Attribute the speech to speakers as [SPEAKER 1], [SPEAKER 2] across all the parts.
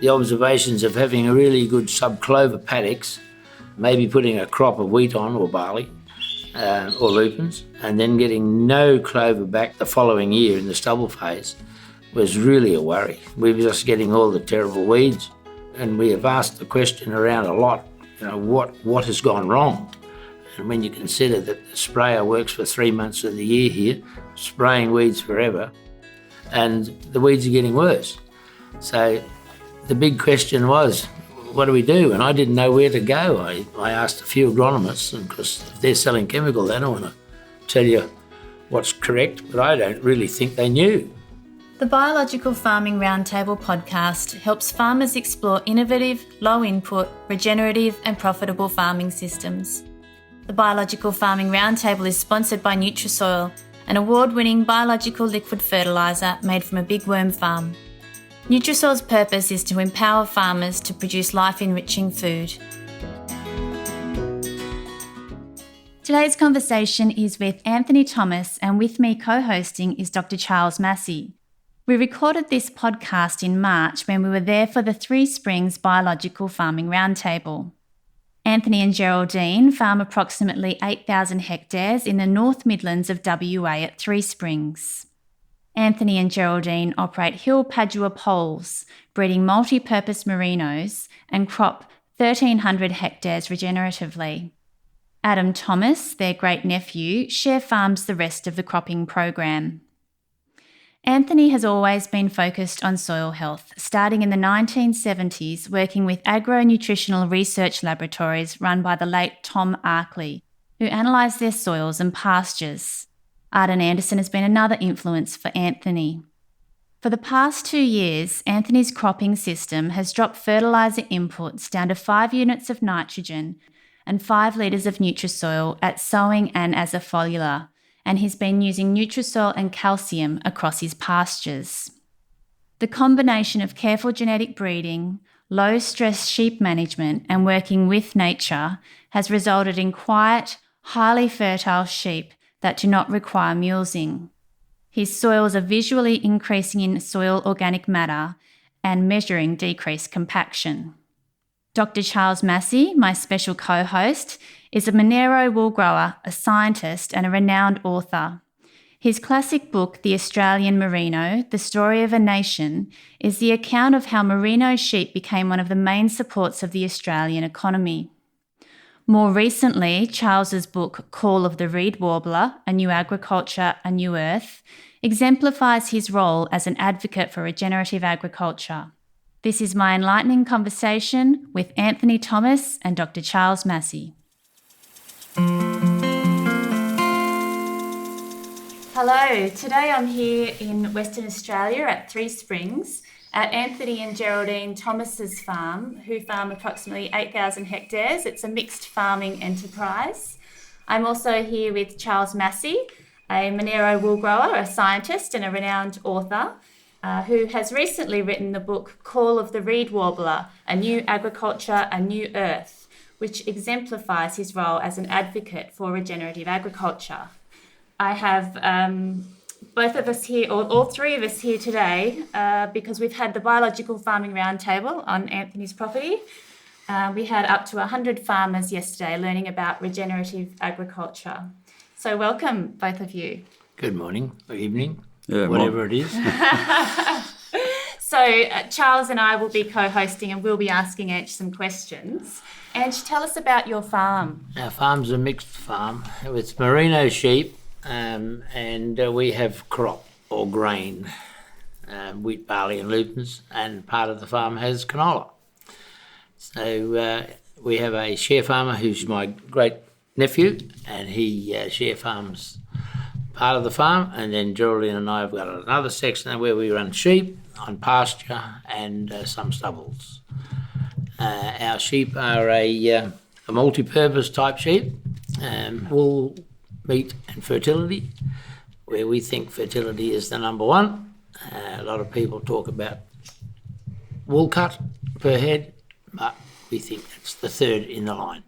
[SPEAKER 1] the observations of having a really good subclover paddocks, maybe putting a crop of wheat on or barley or lupins, and then getting no clover back the following year in the stubble phase was really a worry. We were just getting all the terrible weeds, and we have asked the question around a lot, what has gone wrong? And when you consider that the sprayer works for 3 months of the year here, spraying weeds forever, and the weeds are getting worse. So the big question was, what do we do? And I didn't know where to go. I asked a few agronomists, and because if they're selling chemical, they don't want to tell you what's correct, but I don't really think they knew.
[SPEAKER 2] The Biological Farming Roundtable podcast helps farmers explore innovative, low-input, regenerative and profitable farming systems. The Biological Farming Roundtable is sponsored by NutriSoil, an award-winning biological liquid fertiliser made from a big worm farm. NutriSoil's purpose is to empower farmers to produce life-enriching food. Today's conversation is with Anthony Thomas, and with me co-hosting is Dr Charles Massy. We recorded this podcast in March when we were there for the Three Springs Biological Farming Roundtable. Anthony and Geraldine farm approximately 8,000 hectares in the North Midlands of W.A. at Three Springs. Anthony and Geraldine operate Hill Padua Polls, breeding multipurpose Merinos, and crop 1,300 hectares regeneratively. Arden Thomas, their great nephew, share farms the rest of the cropping program. Anthony has always been focused on soil health, starting in the 1970s working with Agro Nutritional Research Laboratories run by the late Tom Arkley, who analysed their soils and pastures. Arden Anderson has been another influence for Anthony. For the past 2 years, Anthony's cropping system has dropped fertiliser inputs down to 5 units of nitrogen and 5 litres of NutriSoil at sowing and as a foliar, and he's been using NutriSoil and calcium across his pastures. The combination of careful genetic breeding, low-stress sheep management and working with nature has resulted in quiet, highly fertile sheep that do not require mulesing. His soils are visually increasing in soil organic matter and measuring decreased compaction. Dr Charles Massy, my special co-host, is a Monero wool grower, a scientist and a renowned author. His classic book, The Australian Merino, The Story of a Nation, is the account of how merino sheep became one of the main supports of the Australian economy. More recently, Charles's book, Call of the Reed Warbler, A New Agriculture, A New Earth, exemplifies his role as an advocate for regenerative agriculture. This is my enlightening conversation with Anthony Thomas and Dr Charles Massy. Hello, today I'm here in Western Australia at Three Springs at Anthony and Geraldine Thomas's farm, who farm approximately 8,000 hectares. It's a mixed farming enterprise. I'm also here with Charles Massy, a Monero wool grower, a scientist and a renowned author, who has recently written the book Call of the Reed Warbler, A New Agriculture, A New Earth, which exemplifies his role as an advocate for regenerative agriculture. I have both of us here, or all three of us here today, because we've had the Biological Farming Roundtable on Anthony's property. We had up to 100 farmers yesterday learning about regenerative agriculture. So welcome, both of you.
[SPEAKER 1] Good morning, or evening, whatever it is.
[SPEAKER 2] So Charles and I will be co-hosting and we'll be asking Ange some questions. Ange, tell us about your farm.
[SPEAKER 1] Our farm's a mixed farm with merino sheep, and we have crop or grain, wheat, barley and lupins, and part of the farm has canola. So we have a share farmer who's my great nephew, and he share farms part of the farm, and then Geraldine and I have got another section where we run sheep on pasture and some stubbles. Our sheep are a multi-purpose type sheep, wool, meat and fertility, where we think fertility is the number one. A lot of people talk about wool cut per head, but we think it's the third in the line.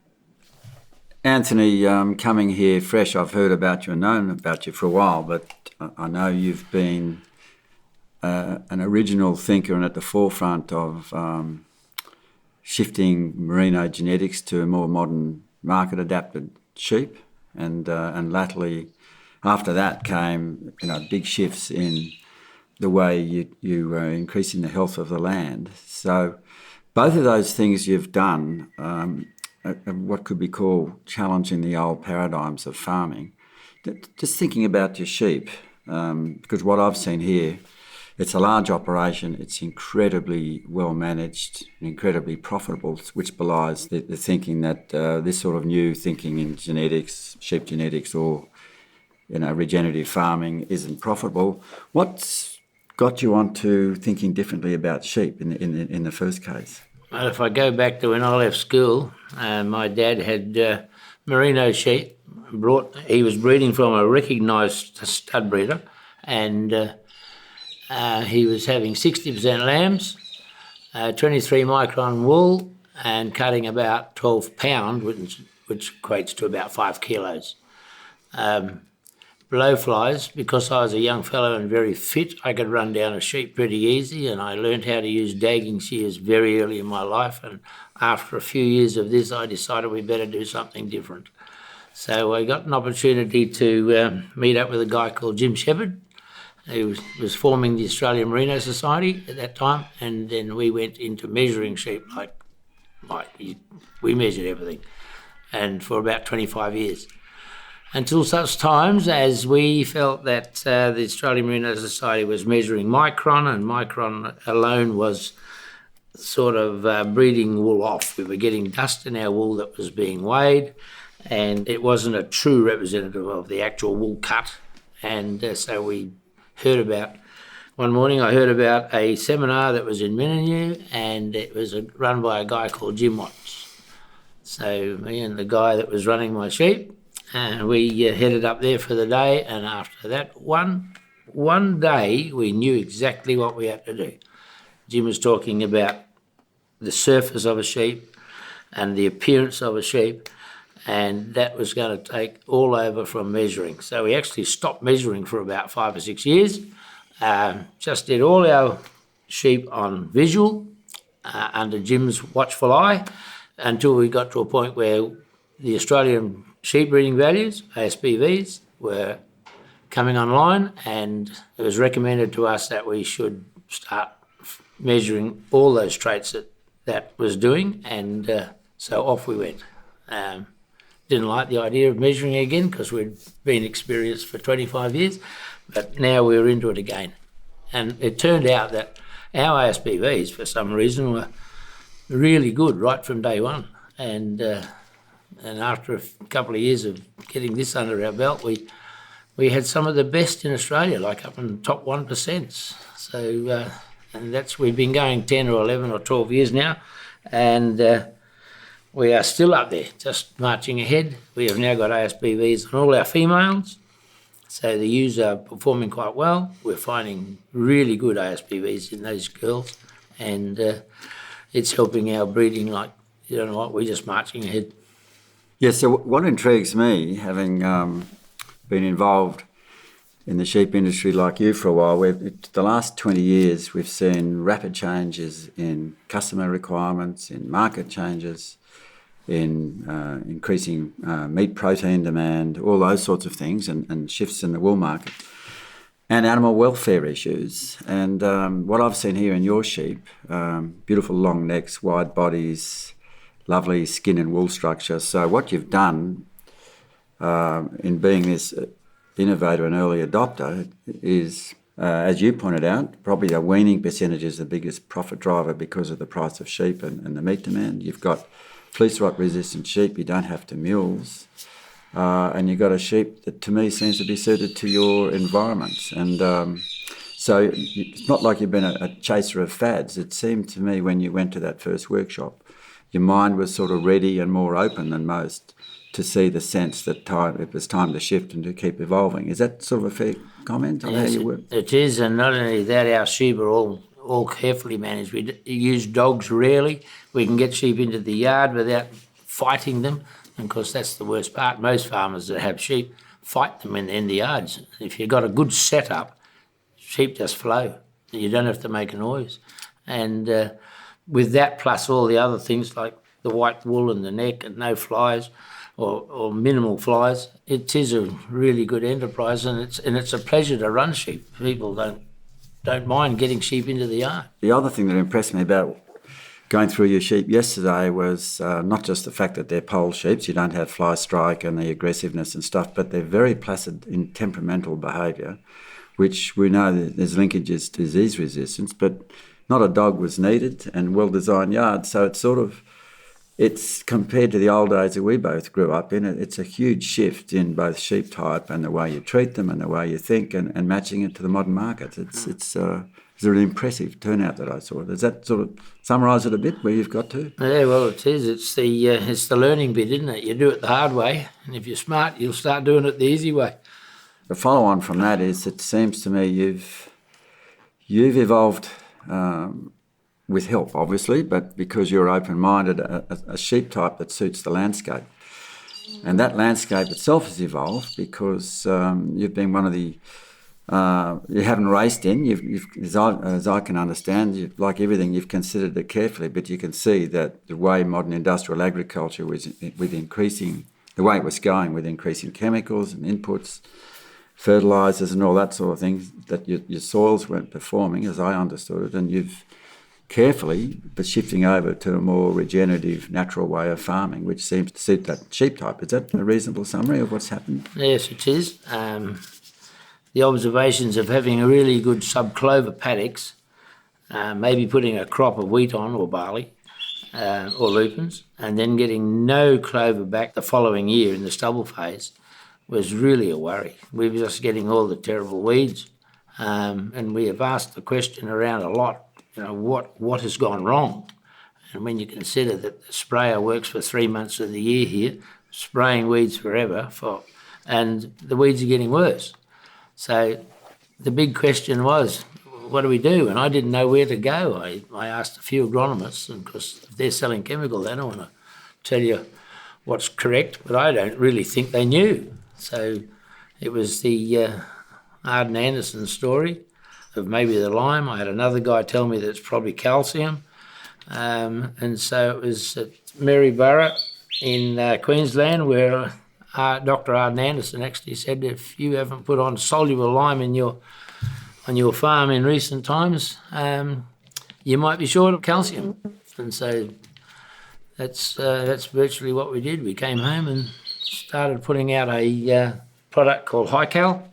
[SPEAKER 3] Anthony, coming here fresh, I've heard about you and known about you for a while, but I know you've been an original thinker and at the forefront of shifting merino genetics to a more modern market-adapted sheep, and latterly, after that came big shifts in the way you are increasing the health of the land. So both of those things you've done are what could be called challenging the old paradigms of farming. Just thinking about your sheep, because what I've seen here, it's a large operation, it's incredibly well managed and incredibly profitable, which belies the thinking that this sort of new thinking in genetics, sheep genetics or regenerative farming isn't profitable. What's got you onto thinking differently about sheep in the first case?
[SPEAKER 1] Well, if I go back to when I left school, my dad had merino sheep. He was breeding from a recognised stud breeder, and he was having 60% lambs, 23 micron wool, and cutting about 12 pound, which equates to about 5 kilos. Blowflies, because I was a young fellow and very fit, I could run down a sheep pretty easy, and I learned how to use dagging shears very early in my life, and after a few years of this I decided we better do something different. So I got an opportunity to meet up with a guy called Jim Shepherd, who was forming the Australian Merino Society at that time, and then we went into measuring sheep we measured everything, and for about 25 years. Until such times as we felt that the Australian Merino Society was measuring micron, and micron alone was sort of breeding wool off. We were getting dust in our wool that was being weighed, and it wasn't a true representative of the actual wool cut. And so we one morning I heard about a seminar that was in Merinos, and it was run by a guy called Jim Watts. So me and the guy that was running my sheep, and we headed up there for the day, and after that one day we knew exactly what we had to do. Jim was talking about the surface of a sheep and the appearance of a sheep, and that was going to take all over from measuring. So we actually stopped measuring for about 5 or 6 years, just did all our sheep on visual under Jim's watchful eye, until we got to a point where the Australian sheep breeding values, ASBVs, were coming online, and it was recommended to us that we should start measuring all those traits that was doing, and so off we went. Didn't like the idea of measuring again because we'd been experienced for 25 years, but now we were into it again. And it turned out that our ASBVs, for some reason, were really good right from day one. And after a couple of years of getting this under our belt, we had some of the best in Australia, like up in the top 1%. So, and we've been going 10 or 11 or 12 years now, and we are still up there, just marching ahead. We have now got ASBVs on all our females, so the ewes are performing quite well. We're finding really good ASBVs in those girls, and it's helping our breeding like, we're just marching ahead.
[SPEAKER 3] Yeah, so what intrigues me, having been involved in the sheep industry like you for a while, the last 20 years we've seen rapid changes in customer requirements, in market changes, in increasing meat protein demand, all those sorts of things, and shifts in the wool market, and animal welfare issues. And what I've seen here in your sheep, beautiful long necks, wide bodies, lovely skin and wool structure. So what you've done in being this innovator and early adopter is, as you pointed out, probably a weaning percentage is the biggest profit driver because of the price of sheep and the meat demand. You've got fleece rot resistant sheep, you don't have to mules, and you've got a sheep that to me seems to be suited to your environment. And so it's not like you've been a chaser of fads. It seemed to me when you went to that first workshop, your mind was sort of ready and more open than most to see the sense that it was time to shift and to keep evolving. Is that sort of a fair comment on how you work?
[SPEAKER 1] It is, and not only that, our sheep are all carefully managed. We use dogs rarely. We can get sheep into the yard without fighting them, and of course that's the worst part. Most farmers that have sheep fight them in the yards. If you've got a good setup, sheep just flow. You don't have to make a noise. And with that plus all the other things like the white wool in the neck and no flies or minimal flies, it is a really good enterprise, and it's a pleasure to run sheep. People don't mind getting sheep into the yard.
[SPEAKER 3] The other thing that impressed me about going through your sheep yesterday was not just the fact that they're pole sheep, you don't have fly strike and the aggressiveness and stuff, but they're very placid in temperamental behaviour, which we know that there's linkages to disease resistance, but not a dog was needed and well-designed yard. So it's compared to the old days that we both grew up in, it's a huge shift in both sheep type and the way you treat them and the way you think and matching it to the modern market. It's a really impressive turnout that I saw. Does that sort of summarise it a bit where you've got to?
[SPEAKER 1] Yeah, well, it is. It's the learning bit, isn't it? You do it the hard way, and if you're smart, you'll start doing it the easy way.
[SPEAKER 3] The follow-on from that is, it seems to me you've evolved with help, obviously, but because you're open-minded, a sheep type that suits the landscape. And that landscape itself has evolved because you've been one of the... you haven't raced in, as I can understand, like everything, you've considered it carefully, but you can see that the way modern industrial agriculture was with increasing, the way it was going with increasing chemicals and inputs, fertilisers and all that sort of thing, that your soils weren't performing, as I understood it, and you've carefully, but shifting over to a more regenerative, natural way of farming, which seems to suit that sheep type. Is that a reasonable summary of what's happened?
[SPEAKER 1] Yes, it is. The observations of having a really good sub-clover paddocks, maybe putting a crop of wheat on or barley or lupins, and then getting no clover back the following year in the stubble phase was really a worry. We were just getting all the terrible weeds, and we have asked the question around a lot, what has gone wrong? And when you consider that the sprayer works for 3 months of the year here, spraying weeds forever, and the weeds are getting worse. So the big question was, what do we do? And I didn't know where to go. I asked a few agronomists, and because if they're selling chemical, they don't want to tell you what's correct, but I don't really think they knew. So it was the Arden Anderson story of maybe the lime. I had another guy tell me that it's probably calcium. And so it was at Maryborough in Queensland where Dr Arden Anderson actually said, if you haven't put on soluble lime on your farm in recent times, you might be short of calcium. And so that's virtually what we did. We came home and started putting out a product called Hi-Cal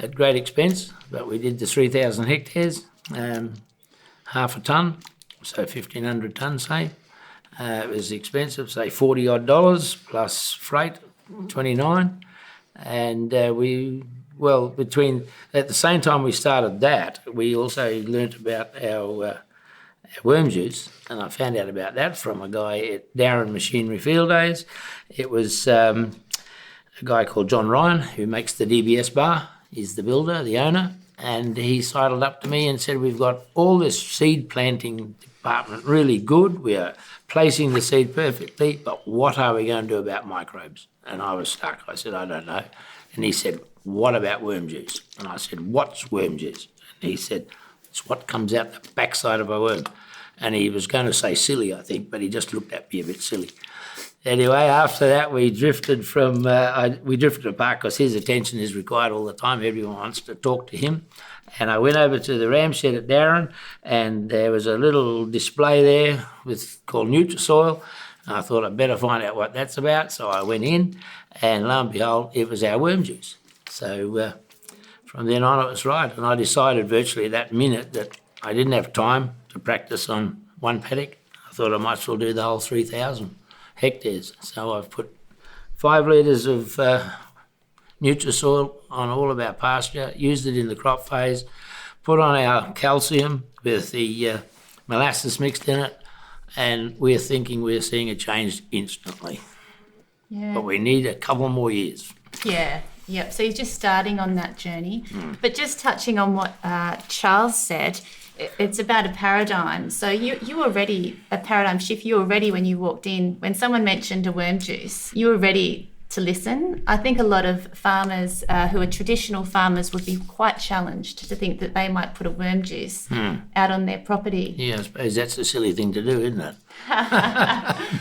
[SPEAKER 1] at great expense, but we did the 3,000 hectares, half a tonne, so 1,500 tonnes, say. It was expensive, say $40 odd plus freight, 29, and at the same time we started that, we also learnt about our worm juice, and I found out about that from a guy at Darren Machinery Field Days. It was a guy called John Ryan who makes the DBS bar. He's the builder, the owner, and he sidled up to me and said, we've got all this seed planting department really good, we are placing the seed perfectly, but what are we going to do about microbes? And I was stuck. I said, I don't know. And he said, what about worm juice? And I said, what's worm juice? And he said, it's what comes out the backside of a worm. And he was going to say silly, I think, but he just looked at me a bit silly. Anyway, after that, we drifted apart because his attention is required all the time. Everyone wants to talk to him. And I went over to the ram shed at Darren, and there was a little display there called NutriSoil. And I thought I'd better find out what that's about. So I went in, and lo and behold, it was our worm juice. So from then on, it was right. And I decided virtually that minute that I didn't have time to practice on one paddock. I thought I might as well do the whole 3,000 hectares. So I've put 5 litres of NutriSoil on all of our pasture, used it in the crop phase, put on our calcium with the molasses mixed in it, and we're thinking we're seeing a change instantly.
[SPEAKER 2] Yeah.
[SPEAKER 1] But we need a couple more years.
[SPEAKER 2] Yeah. Yep. So you're just starting on that journey. But just touching on what Charles said, it's about a paradigm. So you were ready, a paradigm shift. You were ready when you walked in. When someone mentioned a worm juice, you were ready to listen. I think a lot of farmers who are traditional farmers would be quite challenged to think that they might put a worm juice out on their property.
[SPEAKER 1] Yeah, I suppose that's a silly thing to do, isn't it?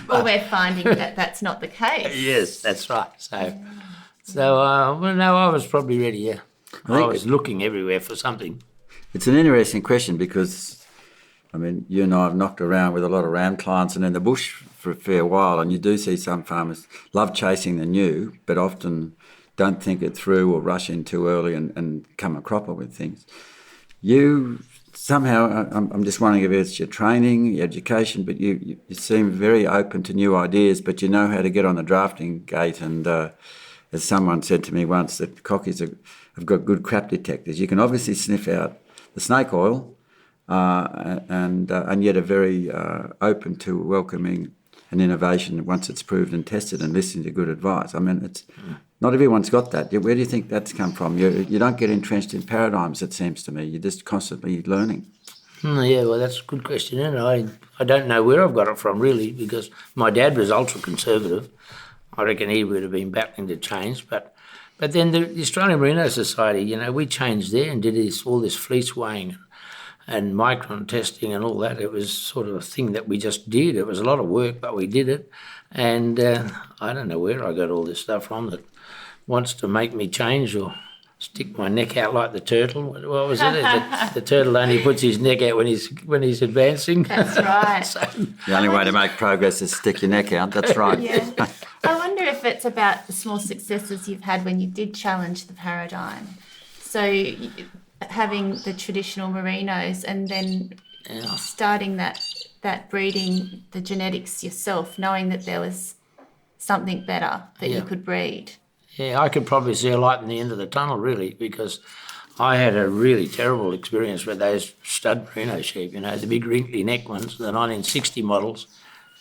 [SPEAKER 2] Well, we're finding that that's not the case.
[SPEAKER 1] Yes, that's right. Well, no, I was probably ready, yeah. I was looking everywhere for something.
[SPEAKER 3] It's an interesting question because, I mean, you and I have knocked around with a lot of ram clients and in the bush for a fair while, and you do see some farmers love chasing the new, but often don't think it through or rush in too early and come a cropper with things. You somehow, I'm just wondering if it's your training, your education, but you seem very open to new ideas, but you know how to get on the drafting gate. And as someone said to me once, that cockies have got good crap detectors. You can obviously sniff out the snake oil, and yet are very open to welcoming an innovation once it's proved and tested and listening to good advice. I mean, it's not everyone's got that. Where do you think that's come from? You don't get entrenched in paradigms, it seems to me. You're just constantly learning.
[SPEAKER 1] Yeah, well, that's a good question, isn't it? I don't know where I've got it from, really, because my dad was ultra-conservative. I reckon he would have been battling to change, but then the Australian Merino Society, we changed there and did all this fleece weighing and micron testing and all that. It was sort of a thing that we just did. It was a lot of work, but we did it. And I don't know where I got all this stuff from that wants to make me change or stick my neck out like the turtle. What was it? The turtle only puts his neck out when he's advancing.
[SPEAKER 2] That's right.
[SPEAKER 3] The only way to make progress is stick your neck out. That's right.
[SPEAKER 2] Yeah. I wonder if it's about the small successes you've had when you did challenge the paradigm. So having the traditional Merinos and then starting that breeding, the genetics yourself, knowing that there was something better that you could breed.
[SPEAKER 1] Yeah, I could probably see a light in the end of the tunnel, really, because I had a really terrible experience with those stud Merino sheep, the big wrinkly neck ones, the 1960 models.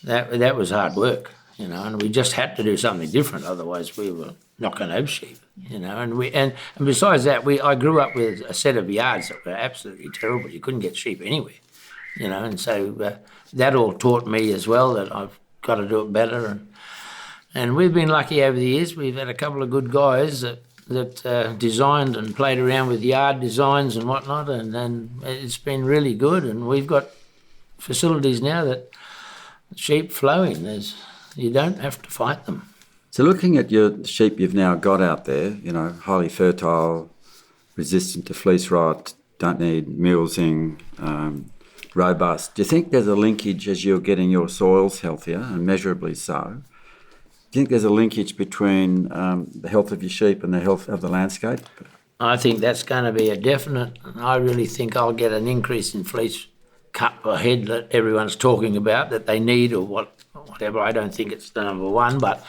[SPEAKER 1] That was hard work, and we just had to do something different, otherwise we were not going to have sheep, and besides that, I grew up with a set of yards that were absolutely terrible. You couldn't get sheep anywhere, and so that all taught me as well that I've got to do it better. And we've been lucky over the years. We've had a couple of good guys that designed and played around with yard designs and whatnot, and it's been really good. And we've got facilities now that sheep flow in. You don't have to fight them.
[SPEAKER 3] So looking at your sheep you've now got out there, highly fertile, resistant to fleece rot, don't need mulesing, robust. Do you think there's a linkage as you're getting your soils healthier, and measurably so? Do you think there's a linkage between the health of your sheep and the health of the landscape?
[SPEAKER 1] I think that's going to be a definite. I really think I'll get an increase in fleece cut per head that everyone's talking about that they need or whatever. I don't think it's the number one, but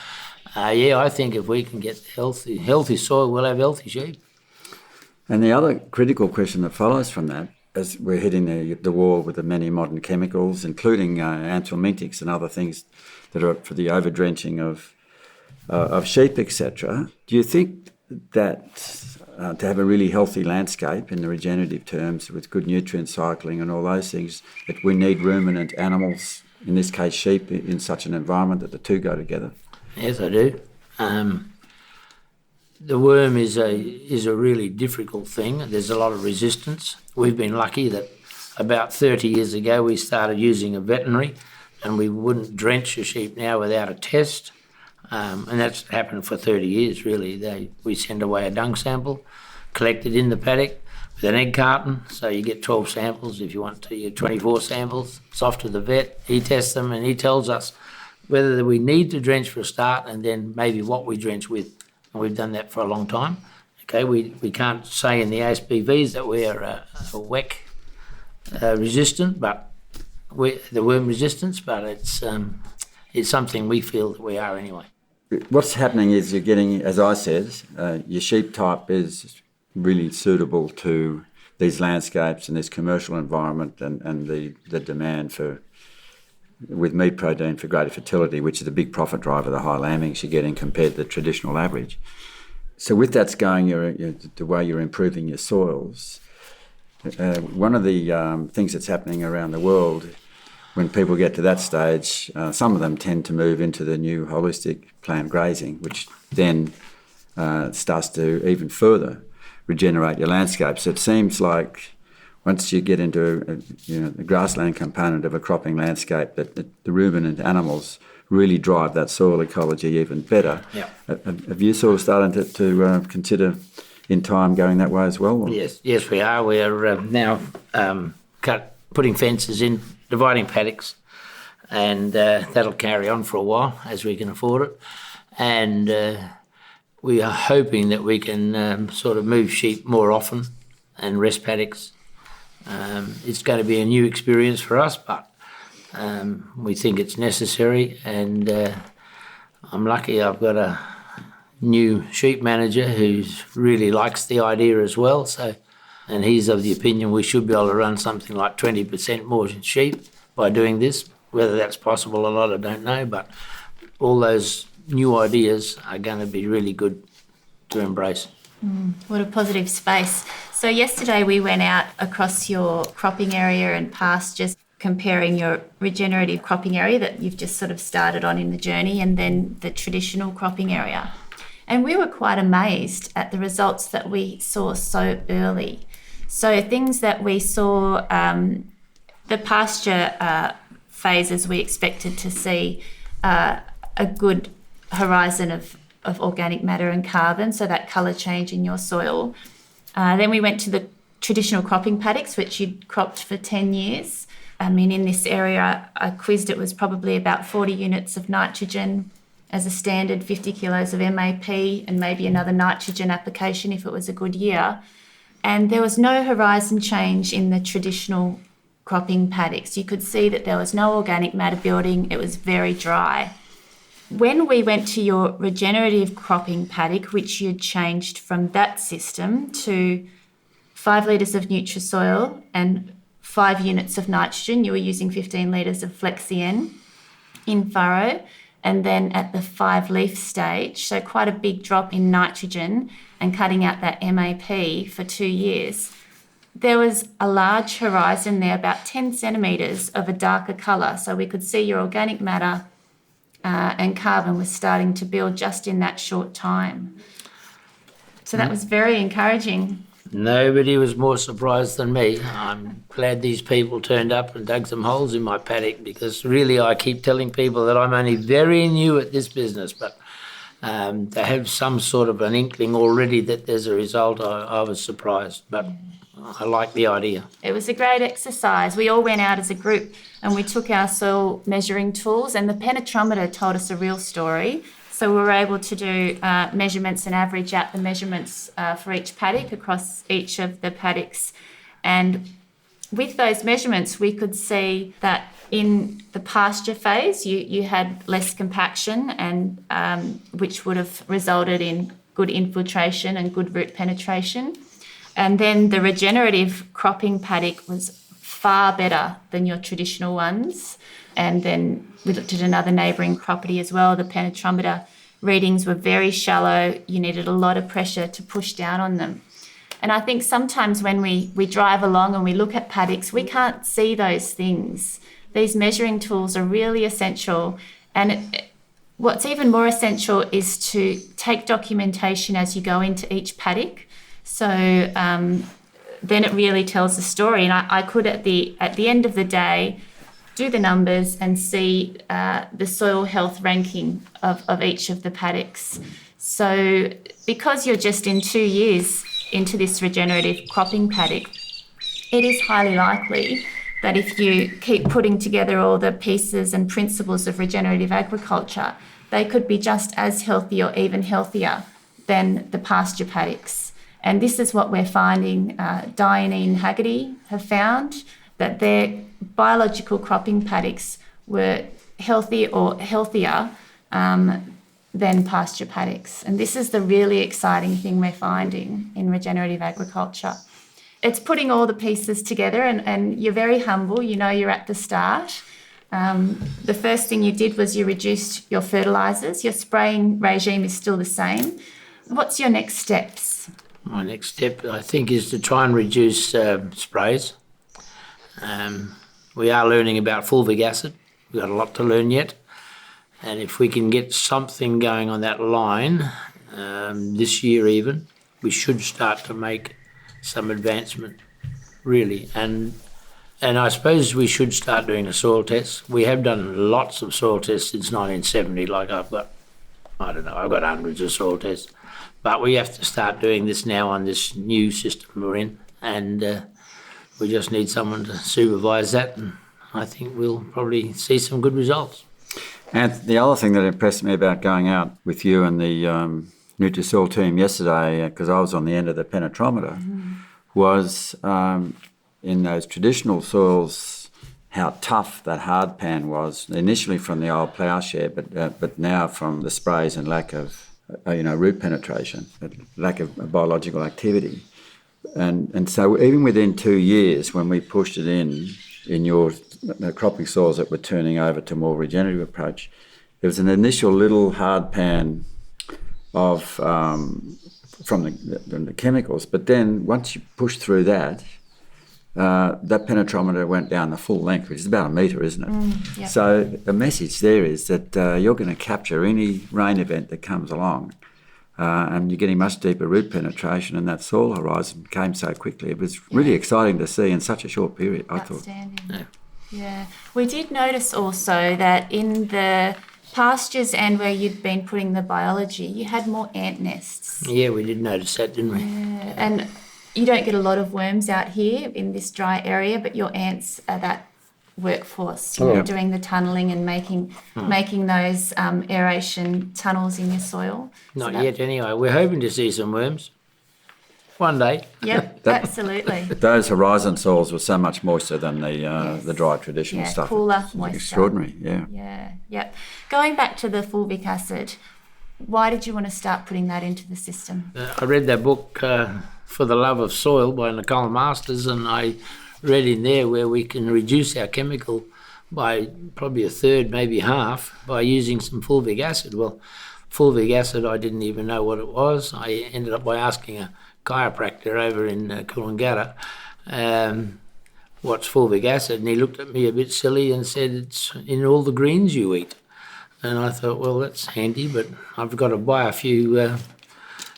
[SPEAKER 1] I think if we can get healthy soil, we'll have healthy sheep.
[SPEAKER 3] And the other critical question that follows from that, as we're hitting the wall with the many modern chemicals, including anthelmintics and other things that are for the overdrenching of sheep, etc. Do you think that to have a really healthy landscape in the regenerative terms with good nutrient cycling and all those things, that we need ruminant animals, in this case sheep, in such an environment that the two go together?
[SPEAKER 1] Yes, I do. The worm is a really difficult thing. There's a lot of resistance. We've been lucky that about 30 years ago we started using a veterinary, and we wouldn't drench a sheep now without a test. And that's happened for 30 years, really. We send away a dung sample, collect it in the paddock with an egg carton. So you get 12 samples if you want to. You get 24 samples. It's off to the vet. He tests them and he tells us whether we need to drench for a start and then maybe what we drench with. And we've done that for a long time. Okay, we can't say in the ASBVs that we're a WEC resistant, but the worm resistance, but it's something we feel that we are anyway.
[SPEAKER 3] What's happening is you're getting, as I said, your sheep type is really suitable to these landscapes and this commercial environment and the demand with meat protein for greater fertility, which is a big profit driver, the high lambings you're getting compared to the traditional average. So with that's going, the way you're improving your soils, one of the things that's happening around the world when people get to that stage, some of them tend to move into the new holistic plant grazing, which then starts to even further regenerate your landscape. So it seems like once you get into the grassland component of a cropping landscape, that the ruminant animals really drive that soil ecology even better.
[SPEAKER 1] Yeah.
[SPEAKER 3] Have you sort of started to consider in time going that way as well? Or?
[SPEAKER 1] Yes, we are. We are now putting fences in, dividing paddocks, and that'll carry on for a while as we can afford it. And we are hoping that we can sort of move sheep more often and rest paddocks. It's going to be a new experience for us, but we think it's necessary, and I'm lucky I've got a new sheep manager who really likes the idea as well. So, and he's of the opinion we should be able to run something like 20% more sheep by doing this. Whether that's possible or not, I don't know, but all those new ideas are going to be really good to embrace.
[SPEAKER 2] What a positive space. So yesterday we went out across your cropping area and pastures, comparing your regenerative cropping area that you've just sort of started on in the journey and then the traditional cropping area. And we were quite amazed at the results that we saw so early. So things that we saw, the pasture phases, we expected to see a good horizon of organic matter and carbon, so that colour change in your soil. Then we went to the traditional cropping paddocks, which you'd cropped for 10 years. I mean, in this area, I quizzed it was probably about 40 units of nitrogen as a standard, 50 kilos of MAP, and maybe another nitrogen application if it was a good year. And there was no horizon change in the traditional cropping paddocks. You could see that there was no organic matter building. It was very dry. When we went to your regenerative cropping paddock, which you'd changed from that system to 5 litres of NutriSoil and 5 units of nitrogen, you were using 15 litres of Flexien in furrow, and then at the 5 leaf stage, so quite a big drop in nitrogen and cutting out that MAP for 2 years. There was a large horizon there, about 10 centimetres of a darker colour, so we could see your organic matter and carbon was starting to build just in that short time. So that was very encouraging.
[SPEAKER 1] Nobody was more surprised than me. I'm glad these people turned up and dug some holes in my paddock, because really I keep telling people that I'm only very new at this business, but to have some sort of an inkling already that there's a result, I was surprised, but I like the idea.
[SPEAKER 2] It was a great exercise. We all went out as a group and we took our soil measuring tools, and the penetrometer told us a real story. So we were able to do measurements and average out the measurements for each paddock across each of the paddocks. And with those measurements, we could see that in the pasture phase, you had less compaction, and which would have resulted in good infiltration and good root penetration. And then the regenerative cropping paddock was far better than your traditional ones. And then we looked at another neighbouring property as well. The penetrometer readings were very shallow. You needed a lot of pressure to push down on them. And I think sometimes when we drive along and we look at paddocks, we can't see those things. These measuring tools are really essential. And what's even more essential is to take documentation as you go into each paddock. So then it really tells the story. And I could, at the end of the day, do the numbers and see the soil health ranking of each of the paddocks. So because you're just in 2 years into this regenerative cropping paddock, it is highly likely that if you keep putting together all the pieces and principles of regenerative agriculture, they could be just as healthy or even healthier than the pasture paddocks. And this is what we're finding. Diane and Haggerty have found that their biological cropping paddocks were healthy or healthier than pasture paddocks. And this is the really exciting thing we're finding in regenerative agriculture. It's putting all the pieces together, and you're very humble. You know you're at the start. The first thing you did was you reduced your fertilisers. Your spraying regime is still the same. What's your next steps?
[SPEAKER 1] My next step, I think, is to try and reduce sprays. We are learning about fulvic acid. We've got a lot to learn yet. And if we can get something going on that line this year even, we should start to make some advancement, really. And I suppose we should start doing the soil tests. We have done lots of soil tests since 1970, like I've got hundreds of soil tests. But we have to start doing this now on this new system we're in, and we just need someone to supervise that, and I think we'll probably see some good results.
[SPEAKER 3] And the other thing that impressed me about going out with you and the NutriSoil team yesterday, because I was on the end of the penetrometer, was in those traditional soils, how tough that hard pan was, initially from the old ploughshare, but now from the sprays and lack of root penetration, lack of biological activity. And so even within 2 years, when we pushed it in your cropping soils that were turning over to more regenerative approach, there was an initial little hard pan of from the chemicals, but then once you push through that, that penetrometer went down the full length, which is about 1 metre, isn't it?
[SPEAKER 2] Yep.
[SPEAKER 3] So the message there is that you're going to capture any rain event that comes along, and you're getting much deeper root penetration, and that soil horizon came so quickly. It was really exciting to see in such a short period, I thought.
[SPEAKER 2] Outstanding. Yeah. We did notice also that in the pastures and where you'd been putting the biology, you had more ant nests.
[SPEAKER 1] Yeah, we did notice that, didn't we?
[SPEAKER 2] Yeah. And you don't get a lot of worms out here in this dry area, but your ants are that workforce, doing the tunnelling and making those aeration tunnels in your soil.
[SPEAKER 1] Not yet, anyway. We're hoping to see some worms one day.
[SPEAKER 2] Yep, absolutely.
[SPEAKER 3] Those horizon soils were so much moister than the dry traditional stuff.
[SPEAKER 2] Cooler,
[SPEAKER 3] It's
[SPEAKER 2] moister.
[SPEAKER 3] extraordinary,
[SPEAKER 2] Yep. Going back to the fulvic acid, why did you want to start putting that into the system?
[SPEAKER 1] I read that book, For the Love of Soil, by Nicole Masters, and I read in there where we can reduce our chemical by probably a third, maybe half, by using some fulvic acid. Well, fulvic acid, I didn't even know what it was. I ended up by asking a chiropractor over in Coolangatta, what's fulvic acid? And he looked at me a bit silly and said, it's in all the greens you eat. And I thought, well, that's handy, but I've got to buy a few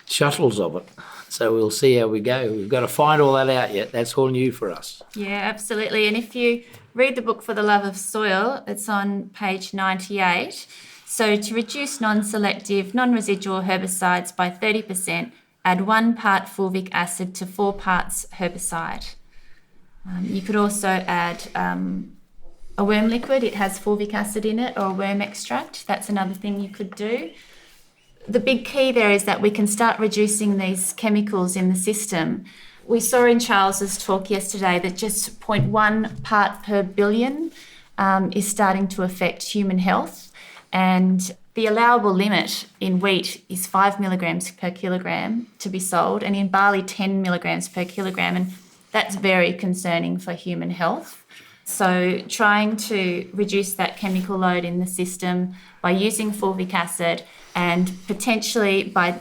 [SPEAKER 1] shuttles of it. So we'll see how we go. We've got to find all that out yet. That's all new for us.
[SPEAKER 2] Yeah, absolutely. And if you read the book For the Love of Soil, it's on page 98. So to reduce non-selective, non-residual herbicides by 30%, add 1 part fulvic acid to 4 parts herbicide. You could also add a worm liquid. It has fulvic acid in it, or a worm extract. That's another thing you could do. The big key there is that we can start reducing these chemicals in the system. We saw in Charles's talk yesterday that just 0.1 part per billion is starting to affect human health, and the allowable limit in wheat is 5 milligrams per kilogram to be sold, and in barley 10 milligrams per kilogram, and that's very concerning for human health. So trying to reduce that chemical load in the system by using fulvic acid, and potentially by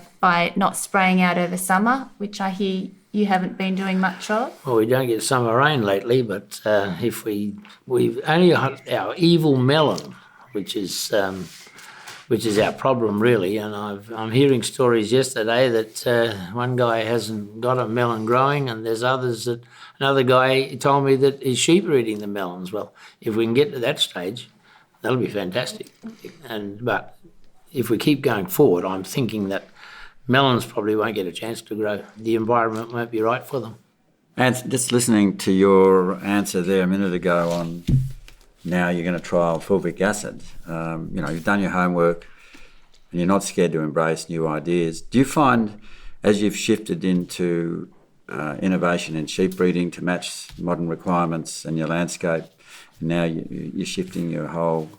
[SPEAKER 2] not spraying out over summer, which I hear you haven't been doing much of.
[SPEAKER 1] Well, we don't get summer rain lately, but if we've only got our evil melon, which is our problem really. And I'm hearing stories yesterday that one guy hasn't got a melon growing, and there's others that another guy told me that his sheep are eating the melons. Well, if we can get to that stage, that'll be fantastic. But if we keep going forward, I'm thinking that melons probably won't get a chance to grow. The environment won't be right for them.
[SPEAKER 3] And just listening to your answer there a minute ago on now you're going to trial fulvic acid, you've done your homework and you're not scared to embrace new ideas. Do you find, as you've shifted into innovation in sheep breeding to match modern requirements and your landscape, and now you're shifting your whole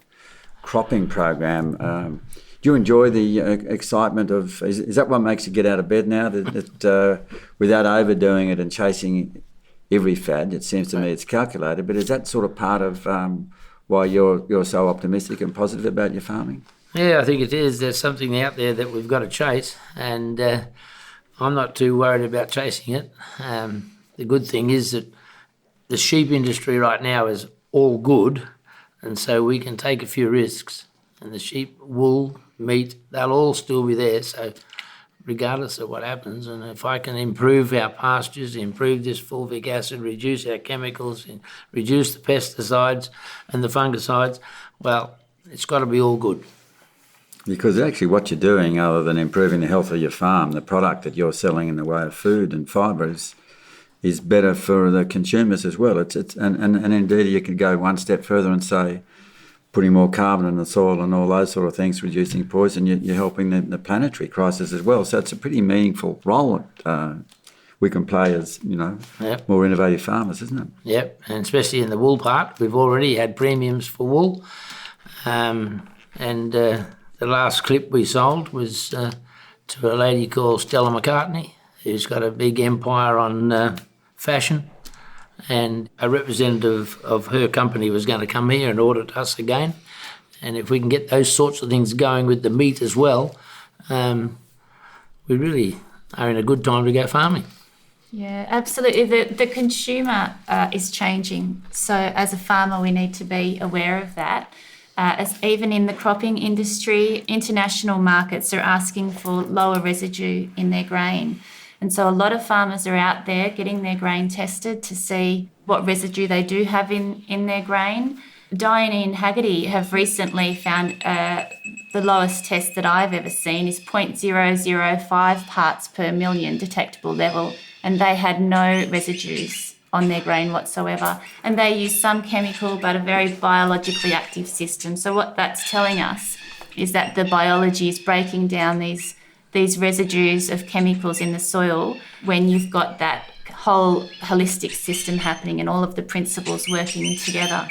[SPEAKER 3] cropping program, do you enjoy the excitement of, is that what makes you get out of bed now, that without overdoing it and chasing every fad? It seems to me it's calculated, but is that sort of part of why you're so optimistic and positive about your farming?
[SPEAKER 1] Yeah, I think it is. There's something out there that we've got to chase, and I'm not too worried about chasing it. The good thing is that the sheep industry right now is all good, and so we can take a few risks. And the sheep, wool, meat, they'll all still be there. So regardless of what happens, and if I can improve our pastures, improve this fulvic acid, reduce our chemicals, and reduce the pesticides and the fungicides, well, it's got to be all good.
[SPEAKER 3] Because actually what you're doing, other than improving the health of your farm, the product that you're selling in the way of food and fibres is better for the consumers as well. And indeed you could go one step further and say, putting more carbon in the soil and all those sort of things, reducing poison, you're helping the planetary crisis as well. So it's a pretty meaningful role that we can play as,
[SPEAKER 1] Yep.
[SPEAKER 3] more innovative farmers, isn't it?
[SPEAKER 1] Yep, and especially in the wool part, we've already had premiums for wool. The last clip we sold was to a lady called Stella McCartney, who's got a big empire on fashion. And a representative of her company was going to come here and audit us again. And if we can get those sorts of things going with the meat as well, we really are in a good time to go farming.
[SPEAKER 2] Yeah, absolutely. The consumer is changing. So as a farmer, we need to be aware of that. As even in the cropping industry, international markets are asking for lower residue in their grain. And so a lot of farmers are out there getting their grain tested to see what residue they do have in their grain. Diane and Haggerty have recently found the lowest test that I've ever seen is 0.005 parts per million detectable level, and they had no residues on their grain whatsoever. And they use some chemical but a very biologically active system. So what that's telling us is that the biology is breaking down these residues of chemicals in the soil when you've got that whole holistic system happening and all of the principles working together.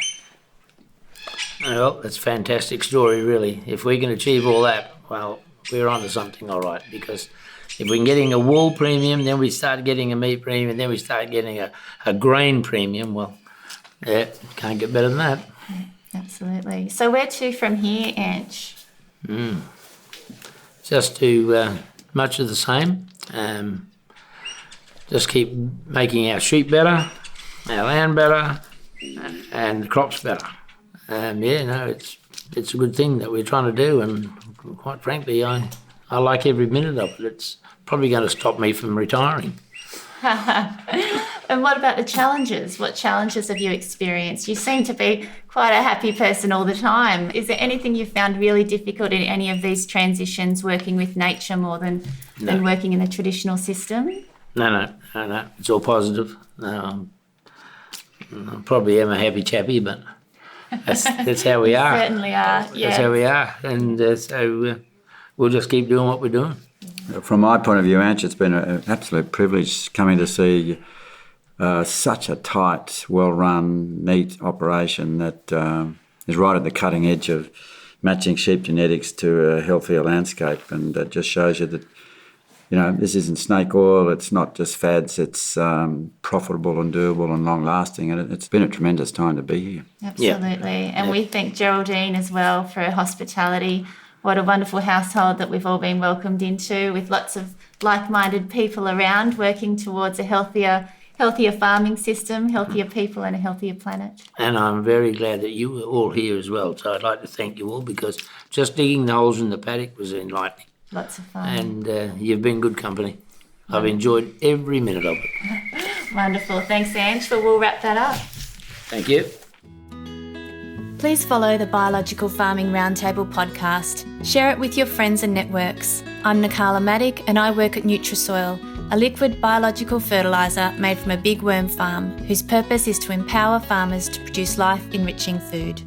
[SPEAKER 1] Well, that's a fantastic story, really. If we can achieve all that, well, we're onto something all right, because if we're getting a wool premium, then we start getting a meat premium, then we start getting a grain premium, well, yeah, can't get better than that.
[SPEAKER 2] Absolutely. So where to from here, Ange?
[SPEAKER 1] Just do much of the same. Just keep making our sheep better, our land better, and the crops better. It's a good thing that we're trying to do, and quite frankly, I like every minute of it. It's probably going to stop me from retiring.
[SPEAKER 2] And what about the challenges? What challenges have you experienced? You seem to be quite a happy person all the time. Is there anything you found really difficult in any of these transitions, working with nature more than working in the traditional system? No. It's all positive. I probably am a happy chappy, but that's how we are. Certainly are, yeah.
[SPEAKER 1] That's how we are. And so we'll just keep doing what we're doing.
[SPEAKER 3] From my point of view, Ange, it's been an absolute privilege coming to see such a tight, well-run, neat operation that is right at the cutting edge of matching sheep genetics to a healthier landscape. And that just shows you that, this isn't snake oil, it's not just fads, it's profitable and doable and long-lasting. And it's been a tremendous time to be here.
[SPEAKER 2] Absolutely. And we thank Geraldine as well for her hospitality. What a wonderful household that we've all been welcomed into, with lots of like-minded people around working towards a healthier farming system, healthier people and a healthier planet.
[SPEAKER 1] And I'm very glad that you were all here as well. So I'd like to thank you all, because just digging the holes in the paddock was enlightening.
[SPEAKER 2] Lots of fun.
[SPEAKER 1] And you've been good company. I've enjoyed every minute of it.
[SPEAKER 2] Wonderful. Thanks, Ange. But we'll wrap that up.
[SPEAKER 1] Thank you.
[SPEAKER 2] Please follow the Biological Farming Roundtable podcast. Share it with your friends and networks. I'm Nikala Maddock and I work at NutriSoil, a liquid biological fertiliser made from a big worm farm whose purpose is to empower farmers to produce life-enriching food.